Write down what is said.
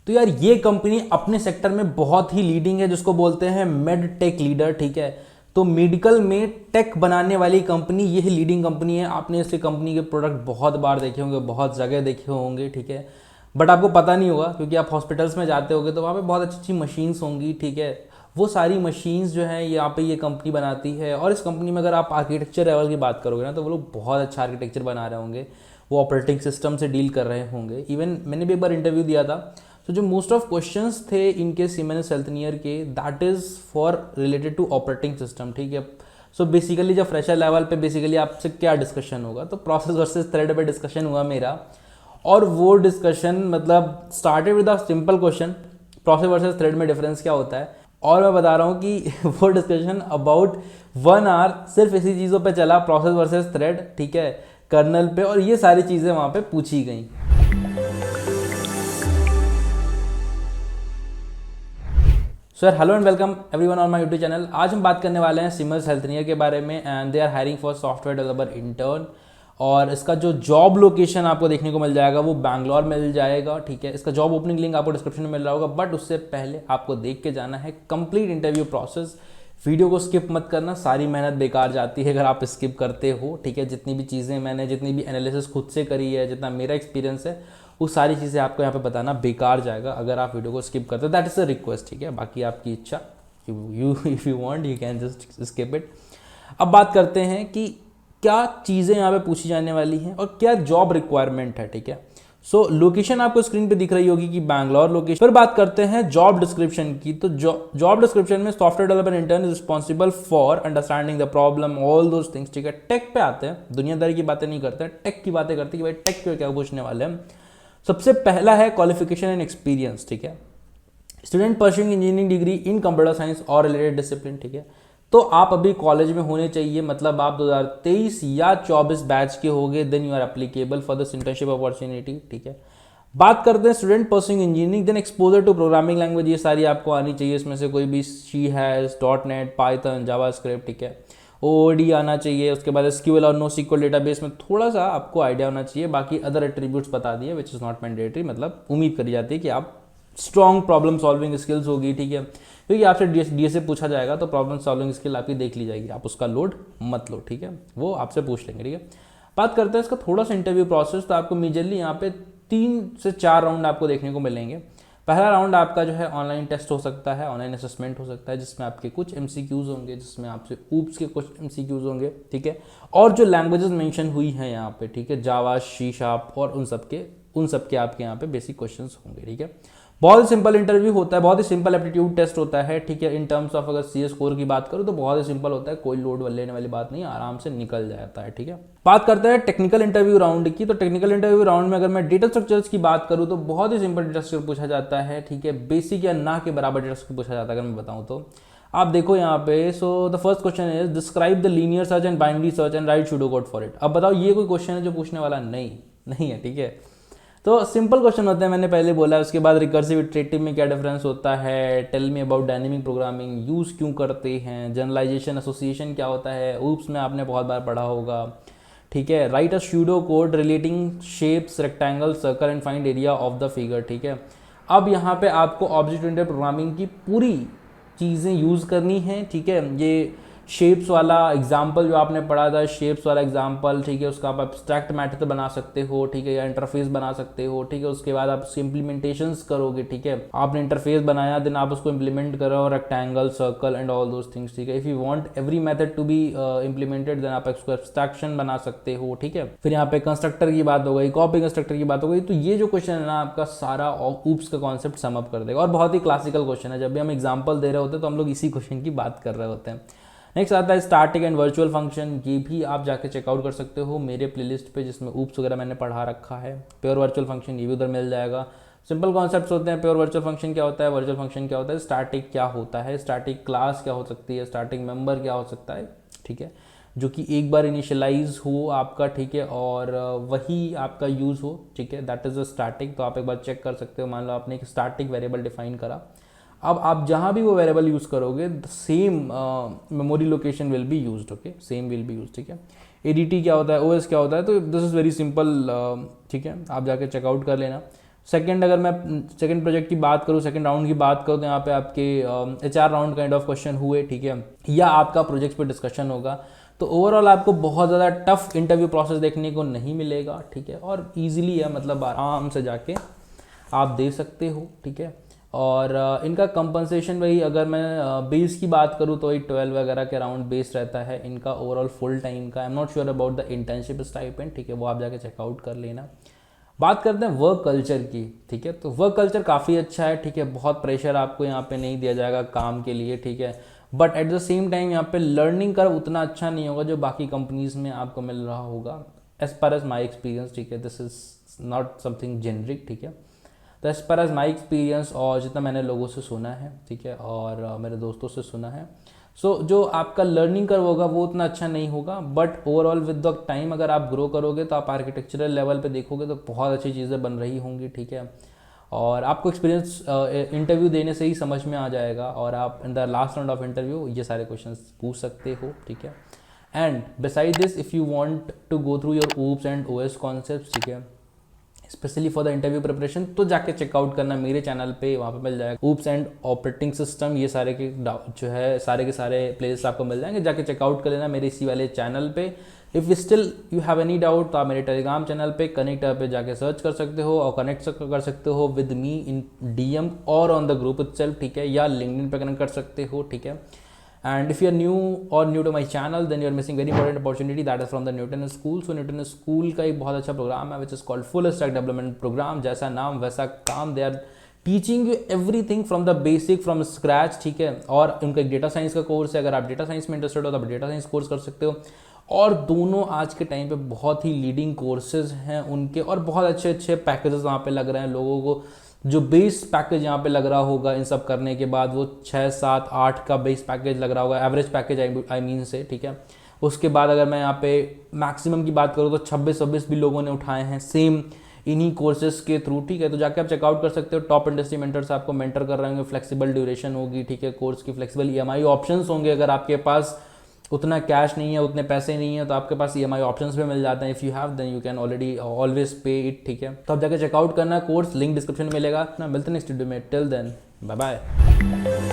तो यार ये कंपनी अपने सेक्टर में बहुत ही लीडिंग है, जिसको बोलते हैं मेड टेक लीडर, ठीक है। तो मेडिकल में टेक बनाने वाली कंपनी ये लीडिंग कंपनी है। आपने इसके कंपनी के प्रोडक्ट बहुत बार देखे होंगे, बहुत जगह देखे होंगे, ठीक है, बट आपको पता नहीं होगा क्योंकि आप हॉस्पिटल्स में जाते होगे तो वहाँ पे बहुत अच्छी अच्छी मशीन्स होंगी, ठीक है। वो सारी मशीन्स जो हैं यहाँ पे ये कंपनी बनाती है। और इस कंपनी में अगर आप आर्किटेक्चर लेवल की बात करोगे ना, तो वो लोग बहुत अच्छा आर्किटेक्चर बना रहे होंगे, वो ऑपरेटिंग सिस्टम से डील कर रहे होंगे। इवन मैंने भी एक बार इंटरव्यू दिया था, तो जो मोस्ट ऑफ क्वेश्चंस थे इनके सीमेंस हेल्थनियर के, that is for related to operating system, ठीक है। सो बेसिकली जब फ्रेशर लेवल पे बेसिकली आपसे क्या डिस्कशन होगा, तो प्रोसेस वर्सेस थ्रेड पे डिस्कशन हुआ मेरा। और वो डिस्कशन मतलब started with a simple question, process versus thread में डिफरेंस क्या होता है। और मैं बता रहा हूँ कि वो डिस्कशन अबाउट 1 आवर सिर्फ इसी चीज़ों पे चला, प्रोसेस वर्सेस थ्रेड, ठीक है, कर्नल पे, और ये सारी चीज़ें वहाँ पे पूछी गई। Sir hello and welcome everyone on my YouTube channel. आज हम बात करने वाले हैं सीमेंस हेल्थनियर के बारे में, and they are hiring for software developer intern. और इसका जो जॉब लोकेशन आपको देखने को मिल जाएगा वो बैंगलोर में मिल जाएगा, ठीक है। इसका जॉब ओपनिंग लिंक आपको डिस्क्रिप्शन में मिल रहा होगा, बट उससे पहले आपको देख के जाना है कंप्लीट इंटरव्यू प्रोसेस। वीडियो को स्किप मत करना, सारी मेहनत बेकार जाती है अगर आप स्किप करते हो, ठीक है। जितनी भी चीज़ें मैंने, जितनी भी एनालिसिस खुद से करी है, जितना मेरा एक्सपीरियंस है, वो सारी चीज़ें आपको यहाँ पे बताना बेकार जाएगा अगर आप वीडियो को स्किप करते हो। दैट इज़ अ रिक्वेस्ट, ठीक है, बाकी आपकी इच्छा, you if you want you can just skip it. अब बात करते हैं कि क्या चीज़ें यहाँ पे पूछी जाने वाली हैं और क्या जॉब रिक्वायरमेंट है, ठीक है। सो लोकेशन आपको स्क्रीन पे दिख रही होगी कि बैंगलोर लोकेशन। फिर बात करते हैं जॉब डिस्क्रिप्शन की। तो जॉब डिस्क्रिप्शन में software developer intern is responsible for understanding the problem all those things, ठीक है। टेक पे आते हैं, दुनियादारी की बातें नहीं करते हैं, टेक की बातें करते हैं कि भाई टेक पे क्या पूछने वाले हैं। सबसे पहला है क्वालिफिकेशन एंड एक्सपीरियंस, ठीक है। Student pursuing engineering degree in computer science और रिलेटेड डिसिप्लिन, ठीक है। तो आप अभी कॉलेज में होने चाहिए, मतलब आप 2023 या 24 बैच के होंगे, then you are applicable for this internship opportunity, ठीक है। बात करते हैं student pursuing engineering, then exposure to programming language, ये सारी आपको आनी चाहिए। इसमें से कोई भी C hash, dot net, Python, JavaScript, ठीक है। ओडी आना चाहिए। उसके बाद एसक्यूएल और नो सीक्वल डेटाबेस में थोड़ा सा आपको आइडिया होना चाहिए। बाकी अदर एट्रीब्यूट्स बता दिए विच इज़ नॉट मैंडेटरी, मतलब उम्मीद करी जाती है कि आप स्ट्रॉन्ग प्रॉब्लम सॉल्विंग स्किल्स होगी, ठीक है, क्योंकि आपसे डीएसए पूछा जाएगा तो प्रॉब्लम सॉल्विंग स्किल आपकी देख ली जाएगी, आप उसका लोड मत लो, ठीक है, वो आपसे पूछ लेंगे, ठीक है। बात करते हैं इसका थोड़ा सा इंटरव्यू प्रोसेस। तो आपको मेजरली यहाँ पे 3 से 4 राउंड आपको देखने को मिलेंगे। पहला राउंड आपका जो है ऑनलाइन टेस्ट हो सकता है, ऑनलाइन असेसमेंट हो सकता है, जिसमें आपके कुछ एमसीक्यूज होंगे, जिसमें आपसे ऊप्स के कुछ एमसीक्यूज होंगे, ठीक है। और जो लैंग्वेजेस मेंशन हुई हैं यहाँ पे, ठीक है, जावा, सी शार्प और उन सबके आपके यहाँ पे बेसिक क्वेश्चंस होंगे, ठीक है। बहुत ही सिंपल इंटरव्यू होता है, बहुत ही सिंपल एप्टीट्यूड टेस्ट होता है, ठीक है। इन टर्म्स ऑफ अगर सीएस स्कोर की बात करूँ तो बहुत ही सिंपल होता है, कोई लोड लेने वाली बात नहीं, आराम से निकल जाता है, ठीक है। बात करते हैं टेक्निकल इंटरव्यू राउंड की। तो टेक्निकल इंटरव्यू राउंड में अगर मैं डेटा स्ट्रक्चर्स की बात करूँ तो बहुत ही सिंपल डेटा स्ट्रक्चर पूछा जाता है, ठीक है। बेसिक या ना के बराबर डेटा स्ट्रक्चर पूछा जाता है अगर मैं बताऊँ तो। आप देखो यहाँ पे, so the first question is describe the linear search and binary search and right pseudo code for it. अब बताओ ये कोई क्वेश्चन है जो पूछने वाला नहीं है, ठीक है। तो सिंपल क्वेश्चन होते हैं, मैंने पहले बोला है। उसके बाद रिकर्सिव इटरेटिव में क्या डिफरेंस होता है, tell me about dynamic programming, use क्यों करते हैं, जनरलाइजेशन एसोसिएशन क्या होता है, ऊप्स में आपने बहुत बार पढ़ा होगा, ठीक है। Right a pseudo code relating shapes, rectangle, circle and find area of the figure, ठीक है। अब यहाँ पे आपको ऑब्जेक्ट ओरिएंटेड प्रोग्रामिंग की पूरी चीज़ें यूज़ करनी है, ठीक है। ये शेप्स वाला एग्जाम्पल जो आपने पढ़ा था, शेप्स वाला एग्जाम्पल, ठीक है, उसका आप एब्स्ट्रैक्ट मैथड बना सकते हो, ठीक है, या इंटरफेस बना सकते हो, ठीक है। उसके बाद आप उसके इम्प्लीमेंटेशंस करोगे, ठीक है। आपने इंटरफेस बनाया, देन आप उसको इम्प्लीमेंट करो, rectangle, circle and all those things, ठीक है। If you want every method to be implemented, then आप उसको एब्स्ट्रैक्शन बना सकते हो, ठीक है। फिर यहाँ पे कंस्ट्रक्टर की बात हो गई, कॉपी कंस्ट्रक्टर की बात हो गई। तो ये जो क्वेश्चन है ना, आपका सारा ऊप्स का कॉन्सेप्ट समअप कर देगा, और बहुत ही क्लासिकल क्वेश्चन है। जब भी हम एग्जाम्पल दे रहे होते हैं तो हम लोग इसी क्वेश्चन की बात कर रहे होते हैं। नेक्स्ट आता है स्टैटिक एंड वर्चुअल फंक्शन। ये भी आप जाके चेकआउट कर सकते हो मेरे प्लेलिस्ट पे, जिसमें ऊप्स वगैरह मैंने पढ़ा रखा है। प्योर वर्चुअल फंक्शन ये भी उधर मिल जाएगा। सिंपल कॉन्सेप्ट्स होते हैं। प्योर वर्चुअल फंक्शन क्या होता है, वर्चुअल फंक्शन क्या होता है, स्टैटिक क्या होता है, स्टैटिक क्लास क्या हो सकती है, स्टैटिक मेंबर क्या हो सकता है, ठीक है, जो कि एक बार इनिशियलाइज हो आपका, ठीक है, और वही आपका यूज़ हो, ठीक है, दैट इज़ अ स्टैटिक। तो आप एक बार चेक कर सकते हो। मान लो आपने एक स्टैटिक वेरिएबल डिफाइन करा, अब आप जहाँ भी वो वेरिएबल यूज़ करोगे, the same memory location will be used, okay, same will be used, ठीक है। एडीटी क्या होता है, ओएस क्या होता है, तो दिस इज़ वेरी सिंपल, ठीक है, आप जाके चेकआउट कर लेना। सेकंड, अगर मैं सेकंड प्रोजेक्ट की बात करूँ, सेकंड राउंड की बात करूँ, तो यहाँ पे आपके HR round kind of question हुए, ठीक है, या आपका प्रोजेक्ट पे डिस्कशन होगा। तो ओवरऑल आपको बहुत ज़्यादा टफ इंटरव्यू प्रोसेस देखने को नहीं मिलेगा, ठीक है, और ईजिली है, मतलब आराम से जाके आप दे सकते हो, ठीक है। और इनका कंपनसेशन वही, अगर मैं बेस की बात करूँ तो वही 12 वगैरह के अराउंड बेस रहता है इनका ओवरऑल फुल टाइम का। I am not sure about the internship stipend, ठीक है, वो आप जाके चेकआउट कर लेना। बात करते हैं वर्क कल्चर की, ठीक है। तो वर्क कल्चर काफ़ी अच्छा है, ठीक है, बहुत प्रेशर आपको यहाँ पे नहीं दिया जाएगा काम के लिए, ठीक है, but at the same time यहाँ पे लर्निंग कर्व उतना अच्छा नहीं होगा जो बाकी कंपनीज में आपको मिल रहा होगा, as per as my experience, ठीक है, this is not something generic, ठीक है। तो as per as my experience और जितना मैंने लोगों से सुना है, ठीक है, और मेरे दोस्तों से सुना है, सो जो आपका लर्निंग कर्व होगा वो उतना अच्छा नहीं होगा, but overall with the time अगर आप ग्रो करोगे तो आप आर्किटेक्चरल लेवल पे देखोगे तो बहुत अच्छी चीज़ें बन रही होंगी, ठीक है। और आपको एक्सपीरियंस इंटरव्यू देने से ही समझ में आ जाएगा, और आप in the last round of interview ये सारे क्वेश्चन पूछ सकते हो, ठीक है। And beside this, if you want to go through your OOPs and OS concepts, ठीक है, specially for the interview preparation, तो जाके चेकआउट करना मेरे चैनल पे, वहाँ पे मिल जाएगा ऊप्स एंड ऑपरेटिंग सिस्टम, ये सारे के जो है सारे के सारे प्लेलिस्ट आपको मिल जाएंगे, जाके चेकआउट कर लेना मेरे इसी वाले चैनल पे। If still you have any doubt तो आप मेरे टेलीग्राम चैनल पे कनेक्ट पे जाके सर्च कर सकते हो और कनेक्ट कर सकते हो विद मी इन DM और ऑन द ग्रुप इटसेल्फ, ठीक है, या लिंक्डइन पे कनेक्ट कर सकते हो, ठीक है। And if you are new to my channel, then you are missing very important opportunity that is from the Newton School. So Newton School का एक बहुत अच्छा प्रोग्राम है which is called Full Stack Development Program, जैसा नाम वैसा काम, they are teaching you everything from the basic from scratch, ठीक है। और उनका एक डेटा साइंस का कोर्स है, अगर आप डेटा साइंस में इंटरेस्टेड हो तो आप डेटा साइंस कोर्स कर सकते हो, और दोनों आज के टाइम पे बहुत ही लीडिंग कोर्सेज हैं उनके, और बहुत अच्छे अच्छे पैकेजेस वहाँ पे लग रहे हैं लोगों को। जो बेस पैकेज यहाँ पे लग रहा होगा इन सब करने के बाद वो 6, 7, 8 का बेस पैकेज लग रहा होगा, एवरेज पैकेज आई मीन से, ठीक है। उसके बाद अगर मैं यहाँ पे मैक्सिमम की बात करूँ तो 26-26 भी लोगों ने उठाए हैं सेम इन्हीं कोर्सेज के थ्रू, ठीक है। तो जाके आप चेकआउट कर सकते हो, टॉप इंडस्ट्री मेंटर्स आपको मेंटर कर रहे होंगे, फ्लेक्सिबल ड्यूरेशन होगी, ठीक है, कोर्स की फ्लेक्सिबल EMI ऑप्शंस होंगे, अगर आपके पास उतना कैश नहीं है, उतने पैसे नहीं है, तो आपके पास EMI ऑप्शंस भी मिल जाते हैं। If you have then you can already always pay it, ठीक है। तो आप जाकर चेकआउट करना कोर्स, लिंक डिस्क्रिप्शन में मिलेगा। ना मिलते हैं नेक्स्ट वीडियो में, टिल देन बाय बाय।